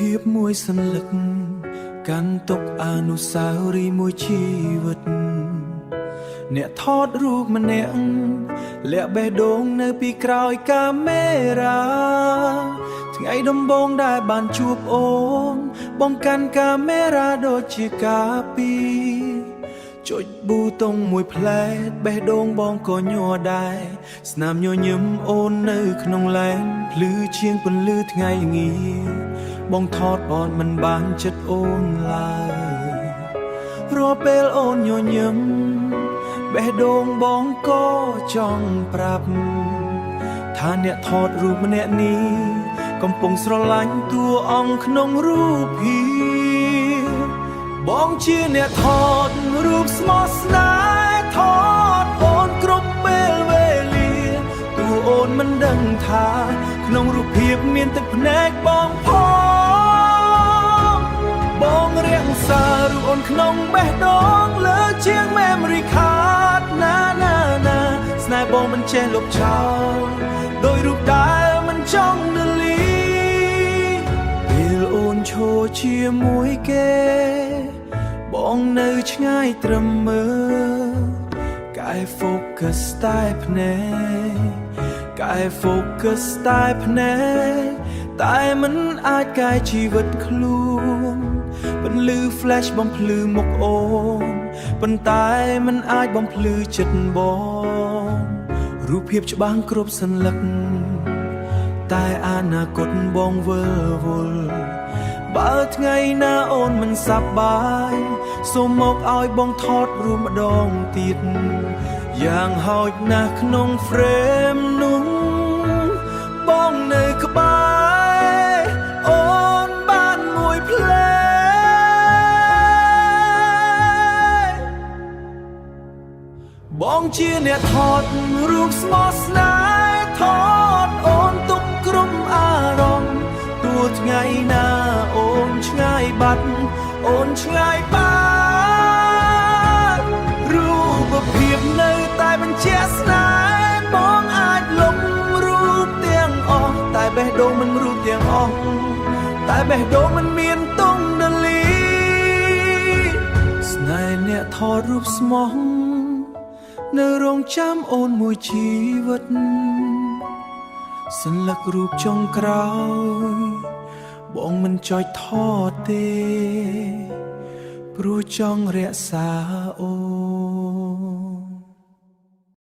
ភាពមួយសន្លឹកកាន់ទុកអនុស្សាវរីយ៍មួយជីវិតអ្នកថតរូបម្នាក់លាក់បេះដូងនៅពីក្រោយកាមេរ៉ាថ្ងៃដំបូងដែលបានជួបអូនបងកាន់កាមេរ៉ាដូចជាការពីចុចប៊ូតុងមួយផ្លែតបេះដូងបងក៏ញ័រដែរស្នាមញញឹមអូននៅក្នុងឡែនភ្លឺជាងពន្លឺថ្ងៃល្ងាបងថតបនមិនបានចិត្តអូនឡើយរាល់ពេលអូនញញឹមបេះដូងបងក៏ចង់ប្រាប់ថាអ្នកថតរូបម្នាក់នេះកំពុងស្រឡាញ់តួអង្គក្នុងរូបភាពបងជាអ្នកថតរូបស្មោះស្នេហ៍ថតអូនគ្រប់ពេលវេលាតួអូនមិនដឹងថាក្នុងរូបភាពមានទឹកភ្នែកបងផងបងរៀងសាររូបអូនក្នុងបេះដូងលើជាង memory card ណាស្នេហ៍បងមិនចេះលុបចោលដោយរូបដែលមិនចង់ delete ពេលអូនឈរជាមួយគេបងនៅឆ្ងាយត្រឹមមើលកាយ focus តែភ្នែកកាយ focus តែភ្នែកតែមិនអាចកាយជីវិតខ្លួនបន្លឺ flash បំភ្លឺមុខអូនប៉ុន្តែមិនអាចបំភ្លឺចិត្តបងរូបភាពច្បាស់គ្រប់សន្លឹកតែអនាគតបងវិលវល់បើថ្ងៃណាអូនមិនសប្បាយសូមមកឲ្យបងថតរូបម្ដងទៀតយ៉ាងហោចណាស់ក្នុង frame នោះបងនៅក្បែរអូនបានមួយផ្លែបងជាអ្នកថតរូបស្មោះស្នេហ៍ថតអូនទុកគ្រប់អារម្មណ៍ទោះថ្ងៃណាអូនឆ្ងាយបាត់អូនឆ្ងាយបាត់រូបភាពនៅតែបញ្ជាក់ស្នេហ៍បងអាចលុបរូបទាំងអស់តែបេះដូងមិនរូបទាំងអស់តែបេះដូងមិនមានទង់ដលីស្នេហ៍អ្នកថតរូបស្មោះនៅរងចាំអូនមួយជីវិតសន្លឹករូបចុងក្រោយបងមិនចុចថតទេព្រោះចង់រក្សាអូន